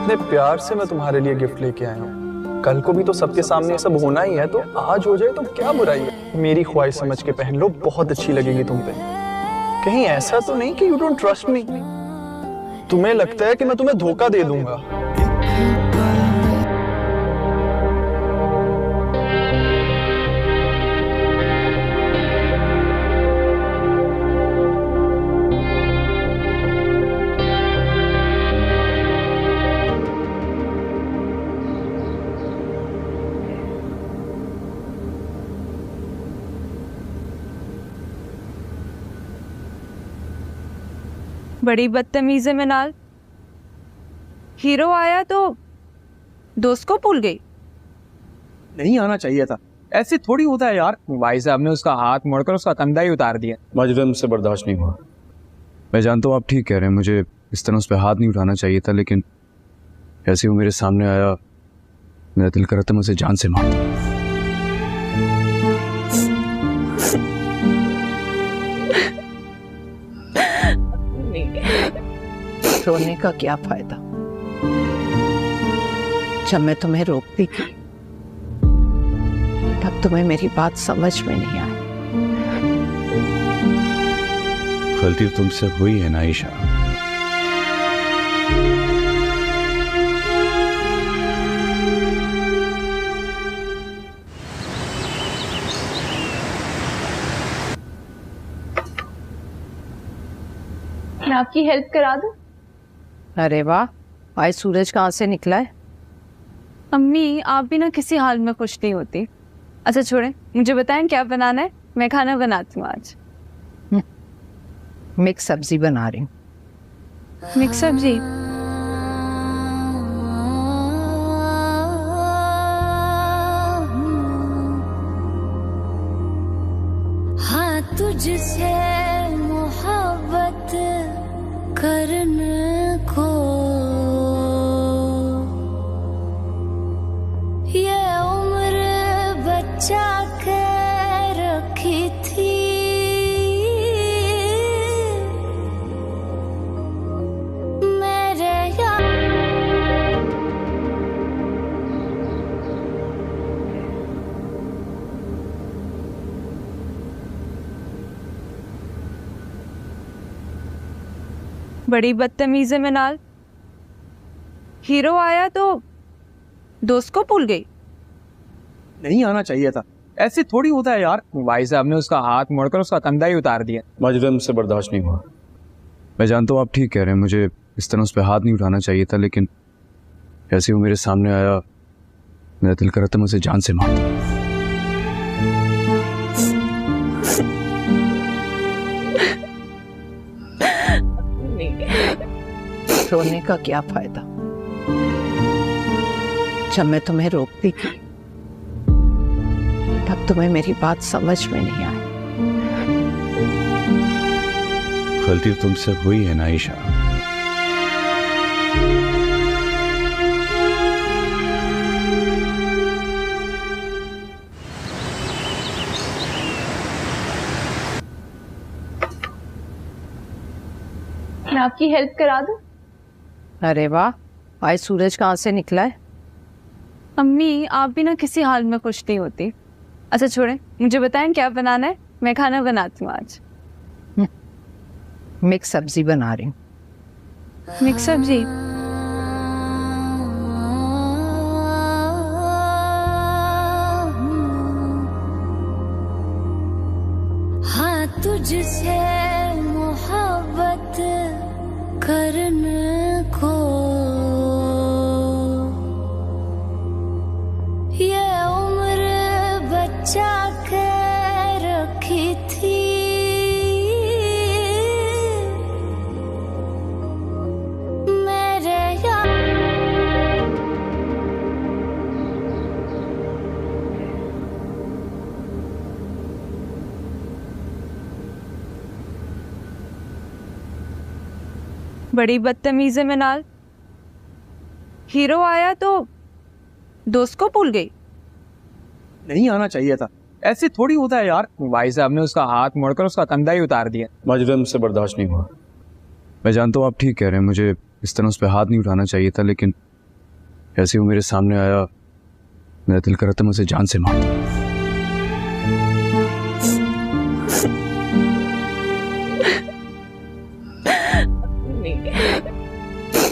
कितने प्यार से मैं तुम्हारे लिए गिफ्ट लेके आया हूँ। कल को भी तो सबके सामने ये सब होना ही है, तो आज हो जाए तो क्या बुराई है। मेरी ख्वाहिश समझ के पहन लो, बहुत अच्छी लगेगी तुम पे। कहीं ऐसा तो नहीं कि यू डोंट ट्रस्ट मी, तुम्हें लगता है कि मैं तुम्हें धोखा दे दूंगा। बड़ी बदतमीज है मिनाल। हीरो आया तो दोस्त को भूल गई। नहीं आना चाहिए था, ऐसे थोड़ी होता है यार। भाई साहब ने उसका हाथ मोड़कर उसका कंधा ही उतार दिया। माजिद मुझसे बर्दाश्त नहीं हुआ। मैं जानता हूँ आप ठीक कह रहे हैं, मुझे इस तरह उस पर हाथ नहीं उठाना चाहिए था, लेकिन ऐसे वो मेरे सामने आया, मेरा दिल कर रहा था मैं उसे जान से मार दूं। रोने का क्या फायदा, जब मैं तुम्हें रोकती थी तब तुम्हें मेरी बात समझ में नहीं आई। गलती तुमसे हुई है ना ईशा। मैं आपकी हेल्प करा दूं? अरे वाह, आज सूरज कहाँ से निकला है? अम्मी आप भी ना किसी हाल में खुश नहीं होती। अच्छा छोड़ें, मुझे बताएं क्या बनाना है, मैं खाना बनाती हूँ आज। मिक्स सब्जी बना रही हूँ। मिक्स सब्जी? हाँ तुझसे मोहब्बत करने को ये उम्र बचा के रखी थी, मेरे बड़ी बदतमीज है मिनाल। हीरो आया तो दोस्त को भूल गई। नहीं आना चाहिए था, ऐसे थोड़ी होता है यार। भाई साहब ने उसका हाथ मोड़कर उसका कंधा ही उतार दिया। माजिद मुझसे बर्दाश्त नहीं हुआ। मैं जानता हूँ आप ठीक कह रहे हैं, मुझे इस तरह उस पर हाथ नहीं उठाना चाहिए था, लेकिन ऐसे वो मेरे सामने आया, मेरा दिल कर रहा था मैं उसे जान से मार दूं। रोने का क्या फायदा, जब मैं तुम्हें रोकती थी तब तुम्हें मेरी बात समझ में नहीं आई। गलती तुमसे हुई है ना ईशा। मैं आपकी हेल्प करा दूं? अरे वाह, आज सूरज कहाँ से निकला है? अम्मी आप भी ना किसी हाल में खुश नहीं होती। अच्छा छोड़ें, मुझे बताएं क्या बनाना है, मैं खाना बनाती हूँ आज। मिक्स सब्जी बना रही हूँ। मिक्स सब्जी? हाँ तुझसे मोहब्बत करने को ये उम्र बचा के रखी थी, मेरे बड़ी बदतमीज है मिनाल। हीरो आया तो दोस्त को भूल गई। नहीं आना चाहिए था, ऐसे थोड़ी होता है यार। भाई साहब ने उसका हाथ मोड़कर उसका कंधा ही उतार दिया। माजिद मुझसे बर्दाश्त नहीं हुआ। मैं जानता हूँ आप ठीक कह रहे हैं, मुझे इस तरह उस पर हाथ नहीं उठाना चाहिए था, लेकिन ऐसे ही वो मेरे सामने आया, मेरा दिल कर रहा था मैं उसे जान से मार दूं।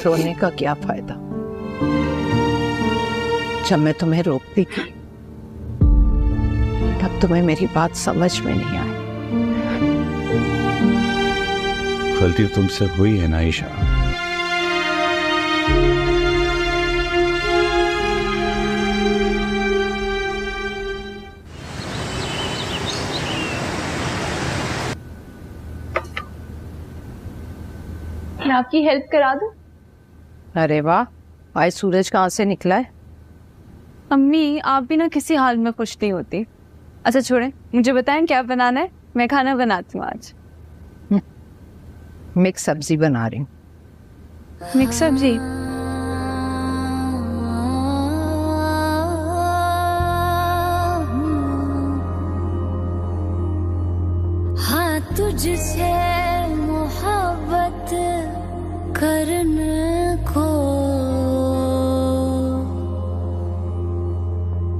रोने का क्या फायदा, जब मैं तुम्हें रोकती थी तब तुम्हें मेरी बात समझ में नहीं आई। गलती तुमसे हुई है ना ईशा। मैं आपकी हेल्प करा दूं? अरे वाह, आज सूरज कहाँ से निकला है? अम्मी आप भी ना किसी हाल में खुश नहीं होती। अच्छा छोड़े, मुझे बताएं क्या बनाना है, मैं खाना बनाती हूँ आज। मिक्स सब्जी बना रही हूँ। मिक्स सब्जी? हाँ तुझसे मोहब्बत करने को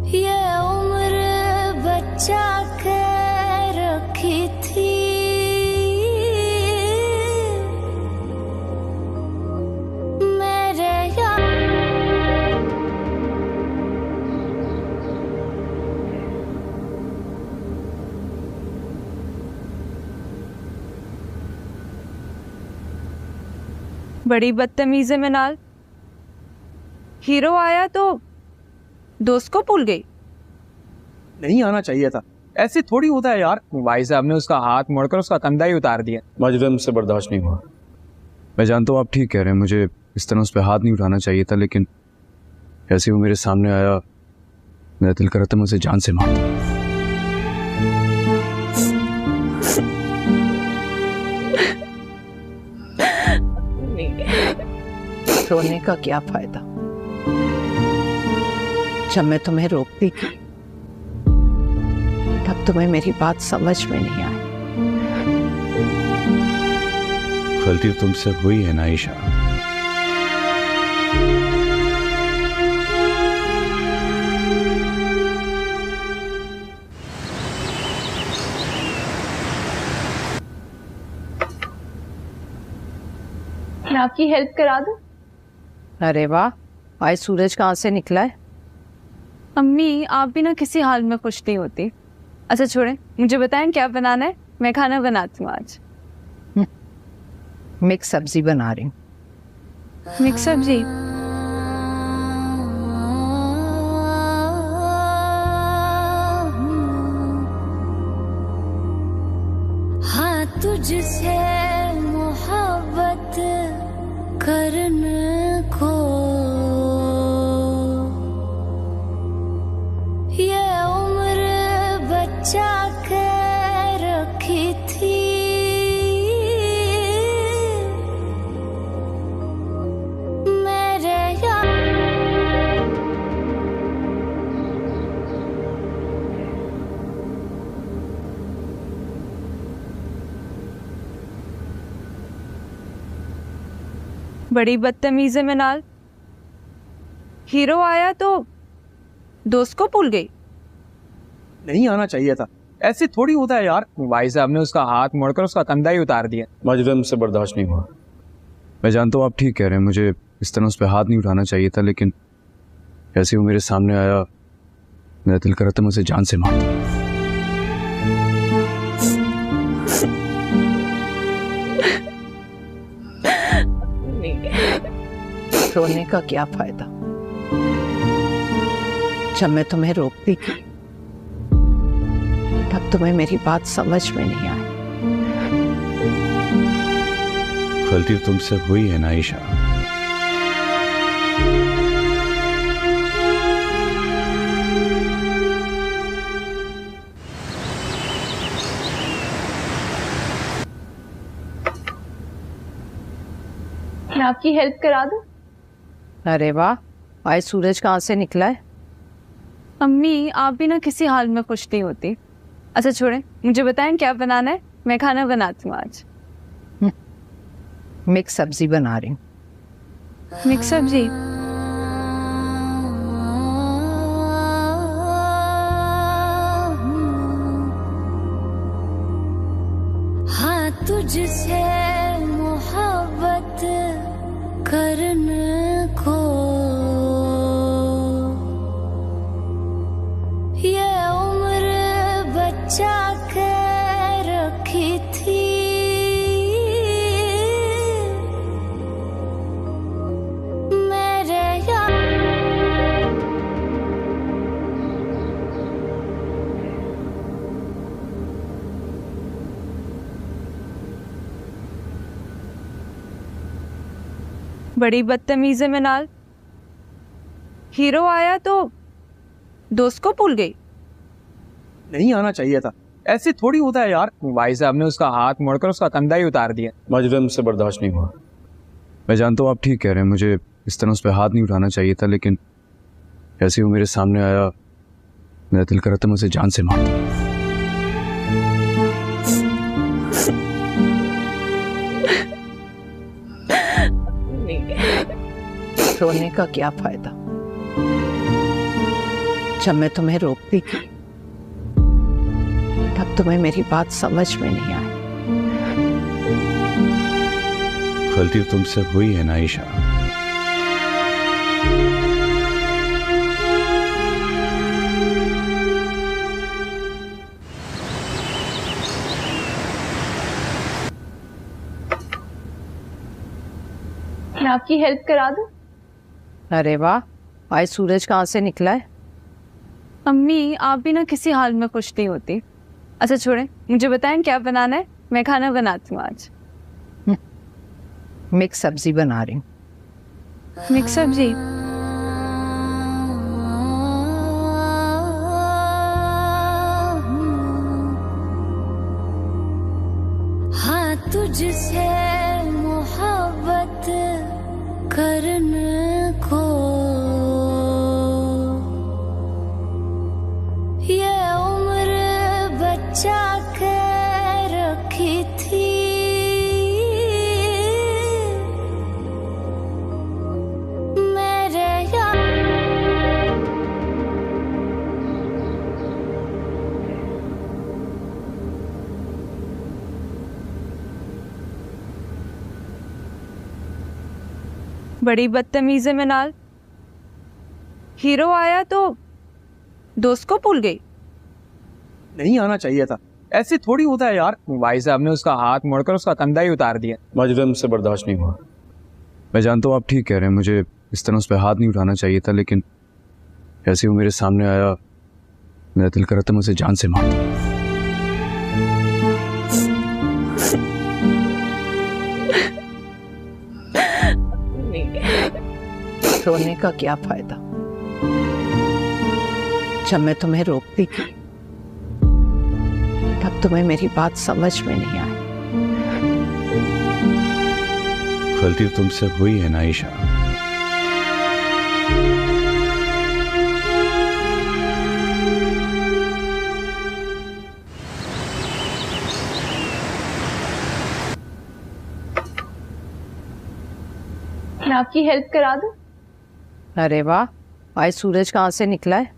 ये उम्र बचा के रखी थी, मेरे यार बड़ी बदतमीज है मिनाल। हीरो आया तो दोस्त को भूल गई। नहीं आना चाहिए था, ऐसे थोड़ी होता है यार। भाई साहब ने उसका हाथ मोड़कर उसका कंधा ही उतार दिया। माजिद मुझसे बर्दाश्त नहीं हुआ। मैं जानता हूँ आप ठीक कह रहे हैं, मुझे इस तरह उस पर हाथ नहीं उठाना चाहिए था, लेकिन ऐसे ही वो मेरे सामने आया, मेरा दिल कर रहा था मैं उसे जान से मार दूं। रोने का क्या फायदा, जब मैं तुम्हें रोकती थी तब तुम्हें मेरी बात समझ में नहीं आई। गलती तुमसे हुई है ना ईशा। मैं आपकी हेल्प करा दूं? अरे वाह, आज सूरज कहाँ से निकला है? अम्मी आप भी ना किसी हाल में खुश नहीं होती। अच्छा छोड़े, मुझे बताएं क्या बनाना है, मैं खाना बनाती हूँ आज। मिक्स सब्जी बना रही हूँ। मिक्स सब्जी? हाँ तुझसे मोहब्बत करने को ये उम्र बचा के रखी थी, मेरे यार बड़ी बदतमीज है मिनाल। हीरो आया तो दोस्त को भूल गई। नहीं आना चाहिए था, ऐसे थोड़ी होता है यार। भाई साहब ने उसका हाथ मोड़कर उसका कंधा ही उतार दिया। माजिद मुझसे बर्दाश्त नहीं हुआ। मैं जानता हूँ आप ठीक कह रहे हैं, मुझे इस तरह उस पर हाथ नहीं उठाना चाहिए था, लेकिन ऐसे ही वो मेरे सामने आया, मेरा दिल कर रहा था मैं उसे जान से मार दूं। रोने का क्या फायदा, जब मैं तुम्हें रोकती थी तब तुम्हें मेरी बात समझ में नहीं आई। गलती तुमसे हुई है ना ईशा। मैं आपकी हेल्प करा दूं? अरे वाह, आज सूरज कहाँ से निकला है? अम्मी आप भी ना किसी हाल में खुश नहीं होती। अच्छा छोड़े, मुझे बताएं क्या बनाना है, मैं खाना बनाती हूँ आज। मिक्स सब्जी बना रही हूँ। मिक्स सब्जी? बड़ी बदतमीज है मिनाल। हीरो आया तो दोस्त को भूल गई। नहीं आना चाहिए था, ऐसे थोड़ी होता है यार। भाई साहब ने उसका हाथ मोड़कर उसका कंधा ही उतार दिया। माजिद मुझसे बर्दाश्त नहीं हुआ। मैं जानता हूँ आप ठीक कह रहे हैं, मुझे इस तरह उस पर हाथ नहीं उठाना चाहिए था, लेकिन ऐसे वो मेरे सामने आया, मेरा दिल करा था मैं उसे जान से मार दूं। रोने का क्या फायदा, जब मैं तुम्हें रोकती थी तब तुम्हें मेरी बात समझ में नहीं आई। गलती तुमसे हुई है ना आयशा। मैं आपकी हेल्प करा दूं? अरे वाह, आज सूरज कहाँ से निकला है? अम्मी आप भी ना किसी हाल में खुश नहीं होती। अच्छा छोड़े, मुझे बताएं क्या बनाना है, मैं खाना बनाती हूँ आज। मिक्स सब्जी बना रही हूँ। मिक्स सब्जी? हाँ तुझसे मोहब्बत करने को ये उम्र बचा के रखी थी। मेरे यार बड़ी बदतमीज है मिनाल। हीरो आया तो दोस्त को भूल गई। नहीं आना चाहिए था, ऐसे थोड़ी होता है यार। भाई साहब ने उसका हाथ मोड़कर उसका कंधा ही उतार दिया। माजिद मुझसे बर्दाश्त नहीं हुआ। मैं जानता हूँ आप ठीक कह रहे हैं, मुझे इस तरह उस पर हाथ नहीं उठाना चाहिए था, लेकिन ऐसे वो मेरे सामने आया, मेरा दिल करा था मैं उसे जान से मार दूं। रोने का क्या फायदा, जब मैं तुम्हें रोकती थी तब तुम्हें मेरी बात समझ में नहीं आई। गलती तुमसे हुई है ना आयशा। मैं आपकी हेल्प करा दूं? अरे वाह, आज सूरज कहाँ से निकला है?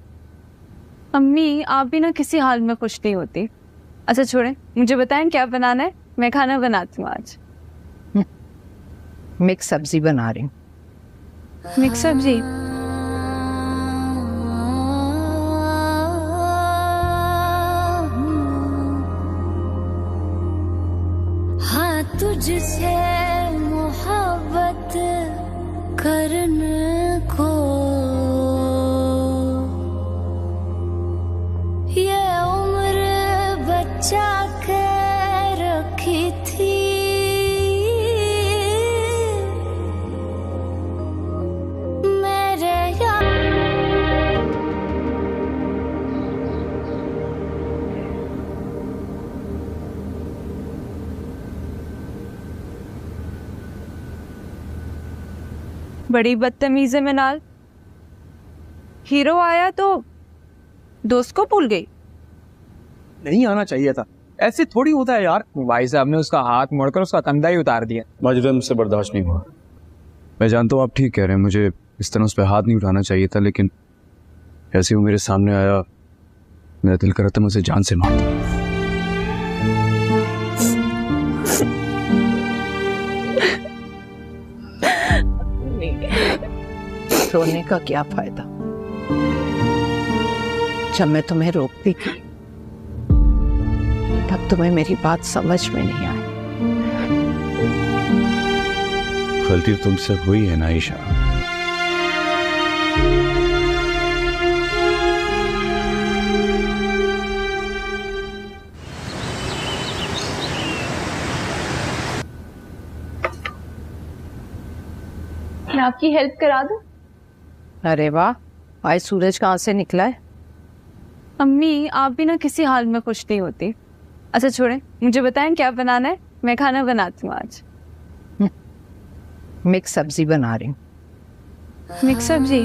अम्मी आप भी ना किसी हाल में खुश नहीं होती। अच्छा छोड़े, मुझे बताएं क्या बनाना है, मैं खाना बनाती हूँ आज। मिक्स सब्जी बना रही हूँ। मिक्स सब्जी? हाँ तुझसे मोहब्बत करने को ये उम्र बचा के रखी थी। मेरे यार बड़ी बदतमीज है मिनाल। हीरो आया तो दोस्त को भूल गई। नहीं आना चाहिए था, ऐसे थोड़ी होता है यार। भाई साहब ने उसका हाथ मोड़कर उसका कंधा ही उतार दिया। माजिद मुझसे बर्दाश्त नहीं हुआ। मैं जानता हूँ आप ठीक कह रहे हैं, मुझे इस तरह उस पर हाथ नहीं उठाना चाहिए था, लेकिन ऐसे वो मेरे सामने आया, मेरा दिल करा था मैं उसे जान से मार दूं। रोने का क्या फायदा, जब मैं तुम्हें रोकती थी तब तुम्हें मेरी बात समझ में नहीं आई। गलती तुमसे हुई है ना आयशा। मैं आपकी हेल्प करा दूं? अरे वाह, आज सूरज कहाँ से निकला है? अम्मी आप भी ना किसी हाल में खुश नहीं होती। अच्छा छोड़े, मुझे बताएं क्या बनाना है, मैं खाना बनाती हूँ आज। मिक्स सब्जी बना रही हूँ। मिक्स सब्जी?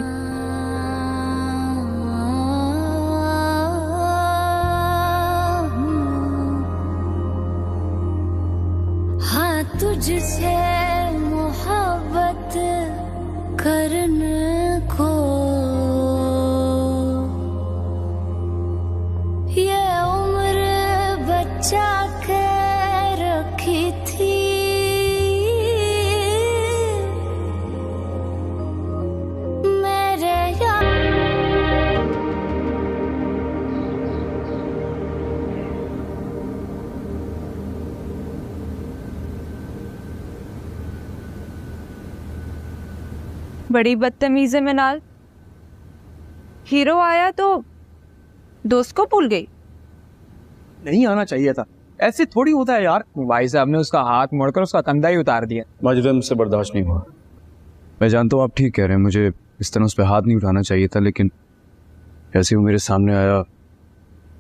हाँ तुझसे मोहब्बत करने को ये उम्र बचा के रखी थी। मेरे यार बड़ी बदतमीज है मिनाल। हीरो आया तो दोस्त को भूल गई। नहीं आना चाहिए था, ऐसे थोड़ी होता है यार। भाई साहब ने उसका हाथ मोड़कर उसका कंधा ही उतार दिया। माजिद मुझसे बर्दाश्त नहीं हुआ। मैं जानता हूँ आप ठीक कह रहे हैं, मुझे इस तरह उस पर हाथ नहीं उठाना चाहिए था, लेकिन ऐसे वो मेरे सामने आया,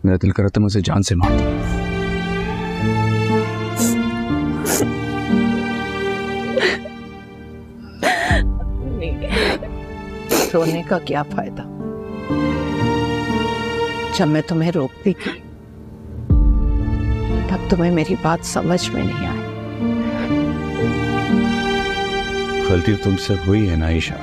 मेरा दिल कर रहा था मैं उसे जान से मार दूं। रोने का क्या फायदा, जब मैं तुम्हें रोकती थी तब तुम्हें मेरी बात समझ में नहीं आई। गलती तुमसे हुई है ना आयशा।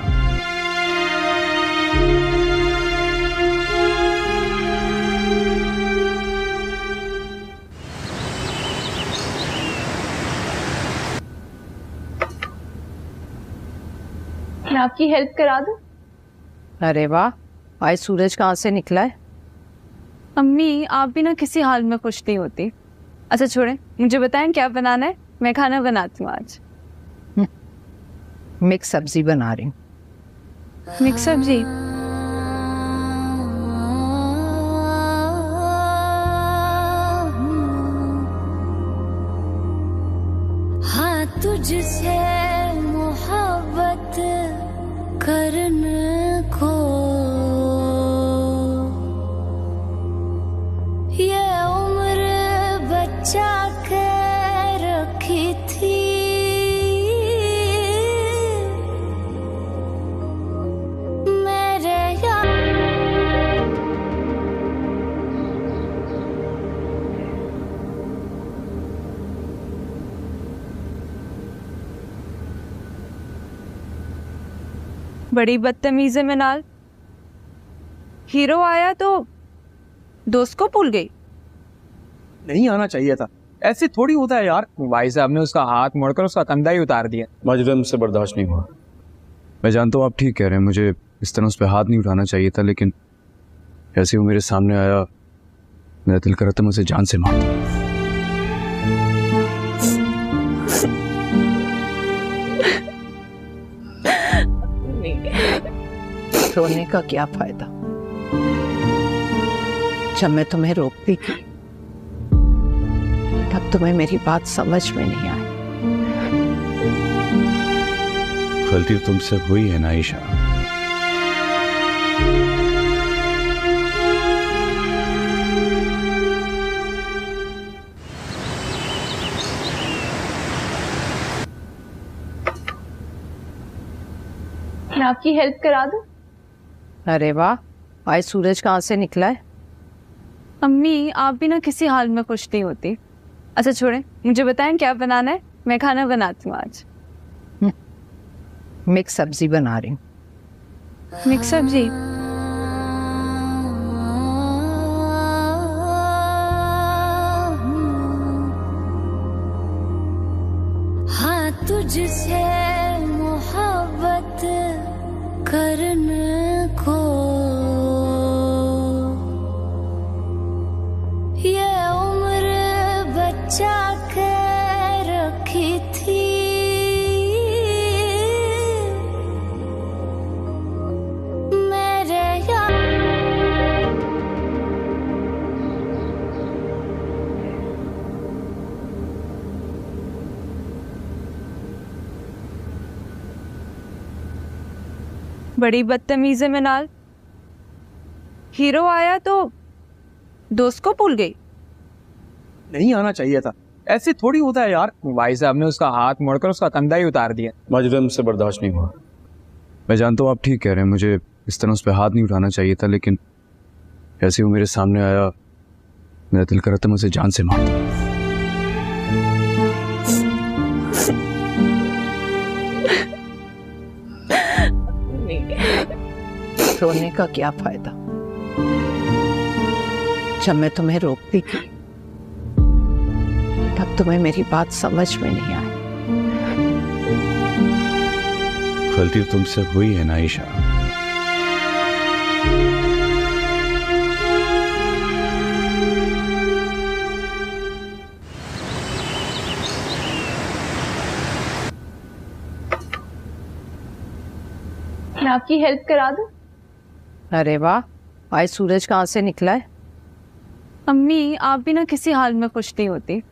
मैं आपकी हेल्प करा दूं? अरे वाह, आज सूरज कहाँ से निकला है? अम्मी आप भी ना किसी हाल में खुश नहीं होती। अच्छा छोड़े, मुझे बताएं क्या बनाना है, मैं खाना बनाती हूँ आज। मिक्स सब्जी बना रही हूँ। मिक्स सब्जी? हाँ तुझसे मोहब्बत करने को ये उम्र बचा के रखी थी। मेरे यार बड़ी बदतमीज है मिनाल। हीरो आया तो दोस्त को भूल गई। नहीं आना चाहिए था, ऐसे थोड़ी होता है यार। भाई साहब ने उसका हाथ मोड़कर उसका कंधा ही उतार दिया। माजिद मुझसे बर्दाश्त नहीं हुआ। मैं जानता हूँ आप ठीक कह रहे हैं, मुझे इस तरह उस पर हाथ नहीं उठाना चाहिए था, लेकिन ऐसे वो मेरे सामने आया, मेरा दिल कर रहा था मैं उसे जान से मार दूं। रोने का क्या फायदा, जब मैं तुम्हें रोकती थी तब तुम्हें मेरी बात समझ में नहीं आई। गलती तुमसे हुई है ना आयशा। मैं आपकी हेल्प करा दूं? अरे वाह, आज सूरज कहाँ से निकला है? अम्मी आप भी ना किसी हाल में खुश नहीं होती। अच्छा छोड़े, मुझे बताएं क्या बनाना है, मैं खाना बनाती हूँ आज। मिक्स सब्जी बना रही हूँ। मिक्स सब्जी? हाँ तुझसे मोहब्बत करने को ये उम्र बचा के रखी थी। मेरे यार बड़ी बदतमीज है मिनाल। हीरो आया तो दोस्त को भूल गई। नहीं आना चाहिए था, ऐसे थोड़ी होता है यार। भाई साहब ने उसका हाथ मोड़कर उसका कंधा ही उतार दिया। माजिद मुझसे बर्दाश्त नहीं हुआ। मैं जानता हूँ आप ठीक कह रहे हैं, मुझे इस तरह उस पर हाथ नहीं उठाना चाहिए था, लेकिन ऐसे वो मेरे सामने आया, मेरा दिल कर रहा था मैं उसे जान से मार दूं। रोने का क्या फायदा, जब मैं तुम्हें रोकती थी तब तुम्हें मेरी बात समझ में नहीं आई। गलती तुमसे हुई है ना आयशा। मैं आपकी हेल्प करा दूं? अरे वाह, आज सूरज कहाँ से निकला है? अम्मी आप भी ना किसी हाल में खुश नहीं होती।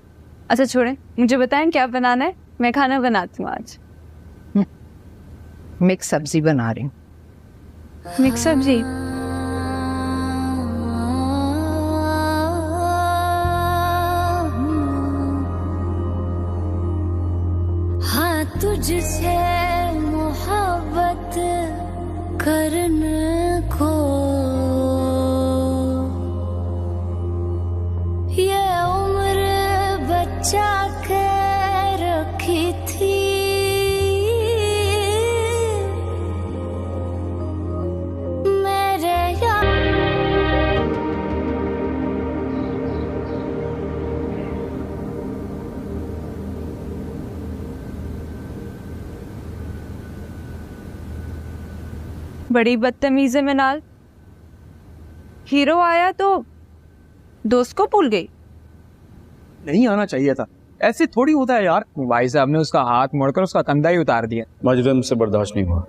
अच्छा छोड़े, मुझे बताएं क्या बनाना है, मैं खाना बनाती हूँ आज। मिक्स सब्जी बना रही हूँ। मिक्स सब्जी? हाँ तुझसे मोहब्बत करने को ये उम्र बचा के रखी थी। मेरे यार बड़ी बदतमीज है मिनाल। हीरो आया तो दोस्त को भूल गई। नहीं आना चाहिए था, ऐसे थोड़ी होता है यार। भाई साहब ने उसका हाथ मोड़कर उसका कंधा ही उतार दिया। माजिद मुझसे बर्दाश्त नहीं हुआ।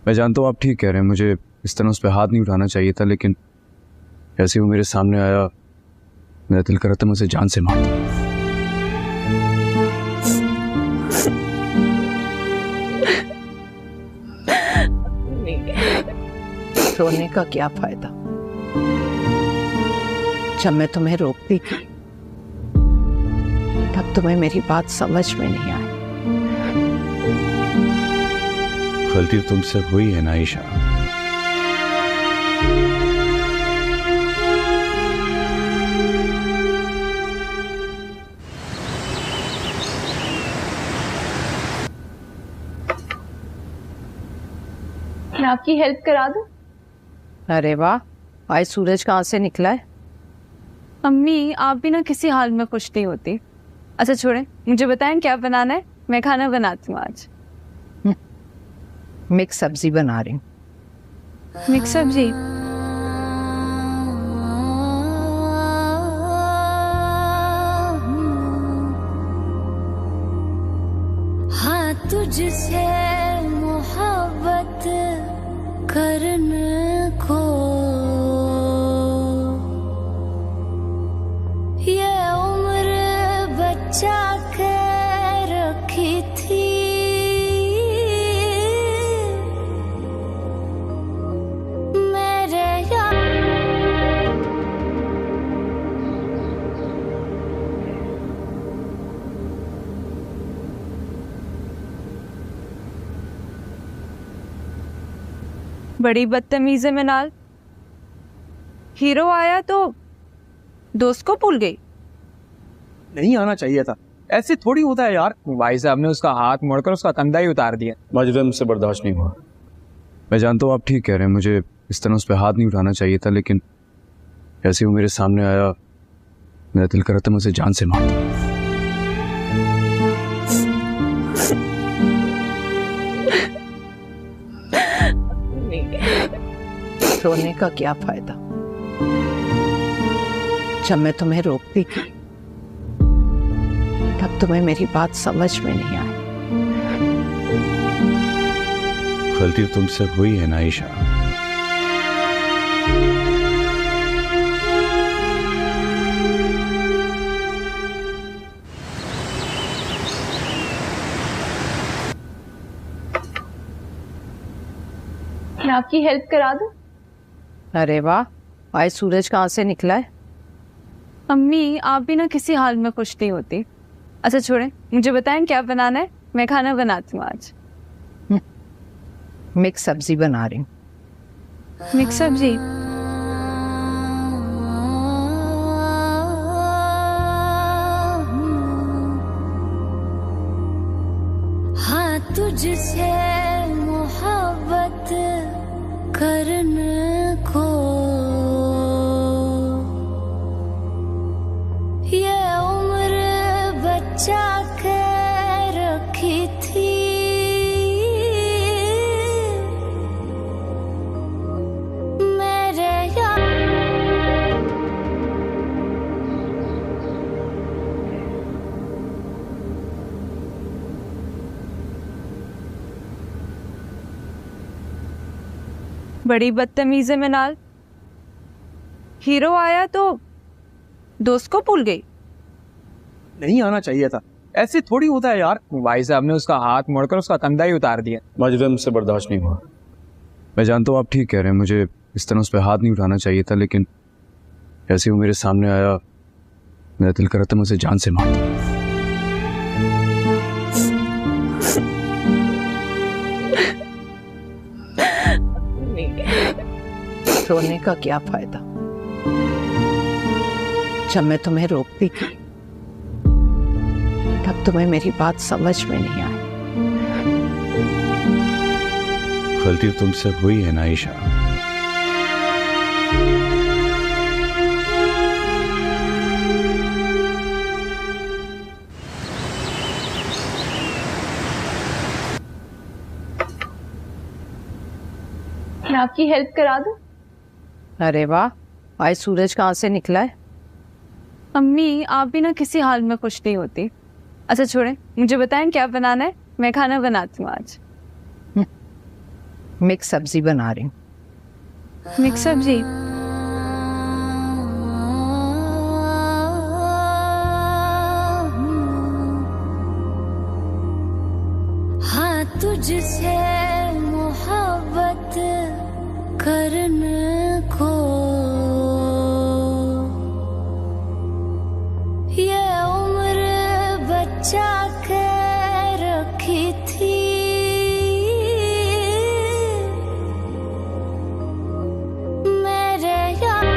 मैं जानता हूँ आप ठीक कह रहे हैं, मुझे इस तरह उस पर हाथ नहीं उठाना चाहिए था, लेकिन ऐसे वो मेरे सामने आया, मेरा दिल कर रहा था मैं उसे जान से मार दूं। रोने का क्या फायदा, जब मैं तुम्हें रोकती थी तब तुम्हें मेरी बात समझ में नहीं आई। गलती तुमसे हुई है ना आयशा। मैं आपकी हेल्प करा दूं? अरे वाह, आज सूरज कहाँ से निकला है? अम्मी आप भी ना किसी हाल में खुश नहीं होती। अच्छा छोड़े, मुझे बताएं क्या बनाना है, मैं खाना बनाती हूँ आज। मिक्स सब्जी बना रही हूँ। मिक्स सब्जी? हाँ तुझसे मोहब्बत करने को ये उम्र बचा के रखी थी। मेरे यार बड़ी बदतमीज है मिनाल। हीरो आया तो दोस्त को भूल गई। नहीं आना चाहिए था, ऐसे थोड़ी होता है यार। भाई साहब ने उसका हाथ मोड़कर उसका कंधा ही उतार दिया। माजिद मुझसे बर्दाश्त नहीं हुआ। मैं जानता हूँ आप ठीक कह रहे हैं, मुझे इस तरह उस पर हाथ नहीं उठाना चाहिए था, लेकिन ऐसे वो मेरे सामने आया, मेरा दिल कर रहा था मैं उसे जान से मार दूं। रोने का क्या फायदा, जब मैं तुम्हें रोकती थी तब तुम्हें मेरी बात समझ में नहीं आई। गलती तुमसे हुई है ना आयशा। मैं आपकी हेल्प करा दूं? अरे वाह, आज सूरज कहाँ से निकला है? अम्मी आप भी ना किसी हाल में खुश नहीं होती। अच्छा छोड़े, मुझे बताएं क्या बनाना है, मैं खाना बनाती हूँ आज। मिक्स सब्जी बना रही हूँ। मिक्स सब्जी? हाँ तुझसे मोहब्बत करने को ये उम्र बचा के रखी थी। मेरे यार बड़ी बदतमीज है मिनाल। हीरो आया तो दोस्त को भूल गई। नहीं आना चाहिए था, ऐसे थोड़ी होता है यार। भाई साहब ने उसका हाथ मोड़कर उसका कंधा ही उतार दिया। माजिद मुझसे बर्दाश्त नहीं हुआ। मैं जानता हूँ आप ठीक कह रहे हैं, मुझे इस तरह उस पर हाथ नहीं उठाना चाहिए था, लेकिन ऐसे वो मेरे सामने आया, मेरा दिल कर रहा था मैं उसे जान से मार दूं। रोने का क्या फायदा, जब मैं तुम्हें रोकती थी तब तुम्हें मेरी बात समझ में नहीं आई। गलती तुमसे हुई है ना ईशा। मैं आपकी हेल्प करा दूं? अरे वाह, आज सूरज कहाँ से निकला है? अम्मी आप भी ना किसी हाल में खुश नहीं होती। अच्छा छोड़े, मुझे बताएं क्या बनाना है, मैं खाना बनाती हूँ आज। मिक्स सब्जी बना रही हूँ। मिक्स सब्जी? हाँ तुझसे मोहब्बत करने को ये उम्र बचा के रखी थी। मेरे यार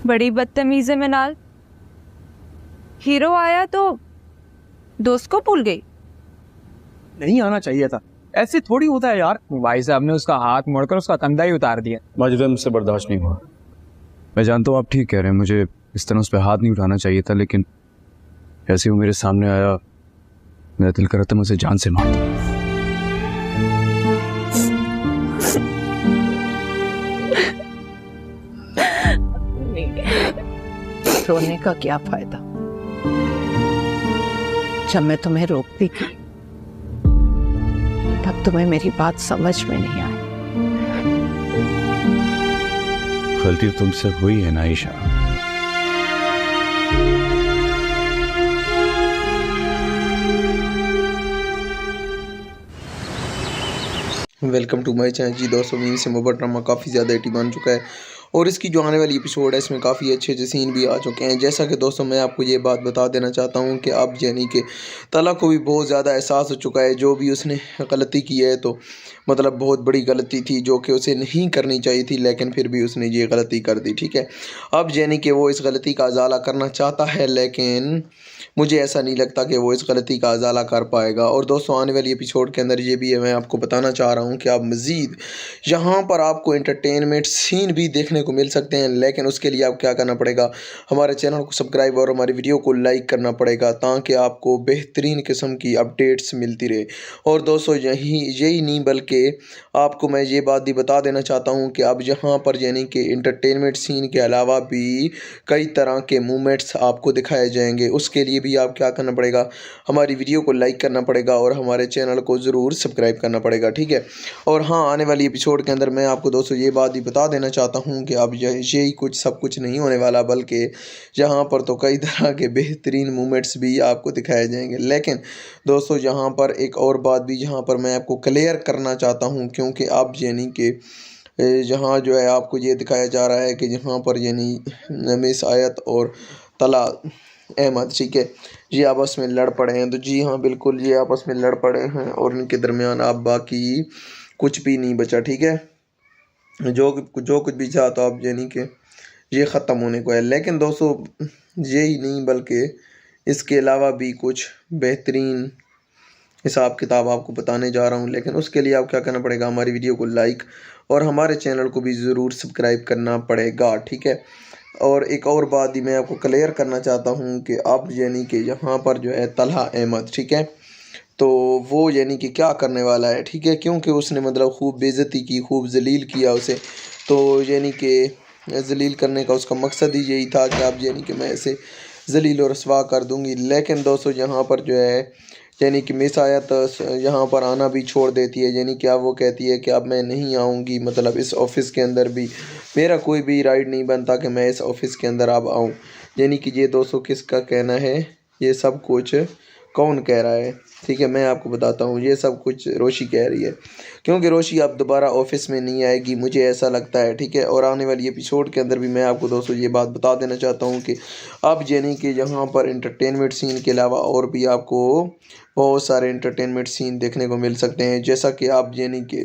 बड़ी बदतमीज है मिनाल। हीरो आया तो दोस्त को भूल गई। नहीं आना चाहिए था, ऐसे थोड़ी होता है यार। भाई साहब ने उसका हाथ मोड़कर उसका कंधा ही उतार दिया। माजिद मुझसे बर्दाश्त नहीं हुआ। मैं जानता हूँ आप ठीक कह रहे हैं, मुझे इस तरह उस पर हाथ नहीं उठाना चाहिए था, लेकिन ऐसे वो मेरे सामने आया, मेरा दिल कर रहा था मैं उसे जान से मार दूं। रोने का क्या फायदा, जब मैं तुम्हें रोकती थी तब तुम्हें मेरी बात समझ में नहीं आई। गलती तुमसे हुई है ना Isha. Welcome to my channel जी दोस्तों। मीम से मोहब्बत ड्रामा काफ़ी ज़्यादा हिट बन चुका है और इसकी जो आने वाली एपिसोड है इसमें काफ़ी अच्छे अच्छे सीन भी आ चुके हैं। जैसा कि दोस्तों मैं आपको ये बात बता देना चाहता हूँ कि अब यानी कि तला को भी बहुत ज़्यादा एहसास हो चुका है, जो भी उसने गलती की है तो मतलब बहुत बड़ी गलती थी जो कि उसे नहीं करनी चाहिए थी, लेकिन फिर भी उसने ये गलती कर दी। ठीक है, अब यानी कि वो इस गलती का अजाला करना चाहता है, लेकिन मुझे ऐसा नहीं लगता कि वो इस गलती का अजाला कर पाएगा। और दोस्तों आने वाली एपिसोड के अंदर ये भी है, मैं आपको बताना चाह रहा हूँ कि आप मज़ीद यहाँ पर आपको एंटरटेनमेंट सीन भी देखने को मिल सकते हैं, लेकिन उसके लिए आप क्या करना पड़ेगा, हमारे चैनल को सब्सक्राइब और हमारी वीडियो को लाइक करना पड़ेगा ताकि आपको बेहतरीन किस्म की अपडेट्स मिलती रहे। और दोस्तों यही नहीं बल्कि आपको मैं ये बात भी बता देना चाहता हूँ कि अब यहाँ पर यानी कि एंटरटेनमेंट सीन के अलावा भी कई तरह के मूवमेंट्स आपको दिखाए जाएंगे। उसके लिए भी आप क्या करना पड़ेगा, हमारी वीडियो को लाइक करना पड़ेगा और हमारे चैनल को ज़रूर सब्सक्राइब करना पड़ेगा। ठीक है, और हाँ आने वाली एपिसोड के अंदर मैं आपको दोस्तों ये बात भी बता देना चाहता हूँ कि कि अब यही कुछ सब कुछ नहीं होने वाला, बल्कि यहाँ पर तो कई तरह के बेहतरीन मोमेंट्स भी आपको दिखाए जाएंगे। लेकिन दोस्तों यहाँ पर एक और बात भी यहाँ पर मैं आपको क्लियर करना चाहता हूँ, क्योंकि अब यानी कि जहाँ जो है आपको ये दिखाया जा रहा है कि यहाँ पर यानी मिस आयत और तला अहमद, ठीक है, ये आपस में लड़ पड़े हैं। तो जी हाँ बिल्कुल, ये आपस में लड़ पड़े हैं और इनके दरमियान अब बाकी कुछ भी नहीं बचा, ठीक है। जो कुछ भी था तो अब यानी कि ये ख़त्म होने को है। लेकिन दोस्तों यही नहीं बल्कि इसके अलावा भी कुछ बेहतरीन हिसाब किताब आपको बताने जा रहा हूँ। लेकिन उसके लिए आप क्या करना पड़ेगा, हमारी वीडियो को लाइक और हमारे चैनल को भी ज़रूर सब्सक्राइब करना पड़ेगा, ठीक है। और एक और बात भी मैं आपको क्लियर करना चाहता हूँ कि अब यानी कि यहाँ पर जो है तलहा अहमद, ठीक है, तो वो यानी कि क्या करने वाला है, ठीक है, क्योंकि उसने मतलब खूब बेइज्जती की, खूब जलील किया उसे। तो यानी कि जलील करने का उसका मकसद ही यही था कि अब यानी कि मैं इसे जलील और रसवा कर दूंगी। लेकिन दोस्तों यहाँ पर जो है यानी कि मिस आयत यहाँ पर आना भी छोड़ देती है, यानी कि अब वो कहती है कि अब मैं नहीं आऊँगी, मतलब इस ऑफ़िस के अंदर भी मेरा कोई भी राइट नहीं बनता कि मैं इस ऑफ़िस के अंदर अब आऊँ। यानी कि ये दोस्तों किसका कहना है, ये सब कुछ कौन कह रहा है, ठीक है, मैं आपको बताता हूँ। ये सब कुछ रोशी कह रही है, क्योंकि रोशी अब दोबारा ऑफिस में नहीं आएगी, मुझे ऐसा लगता है, ठीक है। और आने वाली एपिसोड के अंदर भी मैं आपको दोस्तों ये बात बता देना चाहता हूँ कि अब यानी कि यहाँ पर इंटरटेनमेंट सीन के अलावा और भी आपको बहुत सारे इंटरटेनमेंट सीन देखने को मिल सकते हैं। जैसा कि आप यानी कि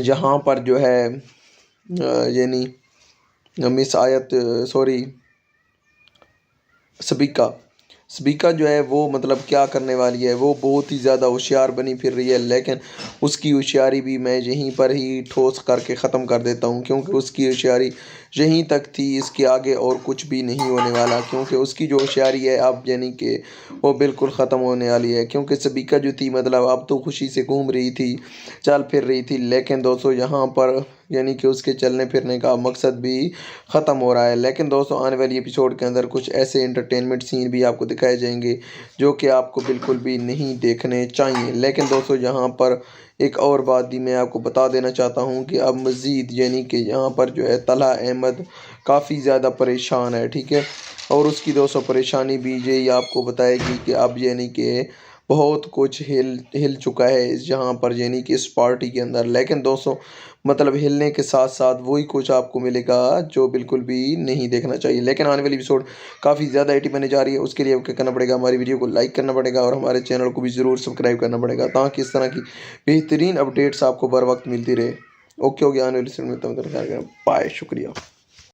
यहाँ पर जो है यानी मिस आयत सबीका जो है वो मतलब क्या करने वाली है, वो बहुत ही ज़्यादा होशियार बनी फिर रही है। लेकिन उसकी होशियारी भी मैं यहीं पर ही ठोस करके ख़त्म कर देता हूँ, क्योंकि उसकी होशियारी यहीं तक थी, इसके आगे और कुछ भी नहीं होने वाला। क्योंकि उसकी जो होशियारी है अब यानी कि वो बिल्कुल ख़त्म होने वाली है। क्योंकि सबीका जो थी मतलब अब तो खुशी से घूम रही थी, चल फिर रही थी, लेकिन दोस्तों यहाँ पर यानी कि उसके चलने फिरने का मकसद भी ख़त्म हो रहा है। लेकिन दोस्तों आने वाली एपिसोड के अंदर कुछ ऐसे एंटरटेनमेंट सीन भी आपको दिखाए जाएंगे जो कि आपको बिल्कुल भी नहीं देखने चाहिए। लेकिन दोस्तों यहाँ पर एक और बात भी मैं आपको बता देना चाहता हूँ कि अब मज़ीद यानी कि यहाँ पर जो है तलहा अहमद काफ़ी ज़्यादा परेशान है, ठीक है, और उसकी दोस्तों परेशानी भी यही आपको बताएगी कि अब यानी कि बहुत कुछ हिल चुका है यहाँ पर यानी कि इस पार्टी के अंदर। लेकिन दोस्तों मतलब हिलने के साथ साथ वही कुछ आपको मिलेगा जो बिल्कुल भी नहीं देखना चाहिए। लेकिन आने वाली एपिसोड काफ़ी ज़्यादा एटी बनने जा रही है, उसके लिए आपको करना पड़ेगा, हमारी वीडियो को लाइक करना पड़ेगा और हमारे चैनल को भी ज़रूर सब्सक्राइब करना पड़ेगा, ताकि इस तरह की बेहतरीन अपडेट्स आपको बर वक्त मिलती रहे। ओके हो गया, आने वाली एपिसोड में बाय, शुक्रिया।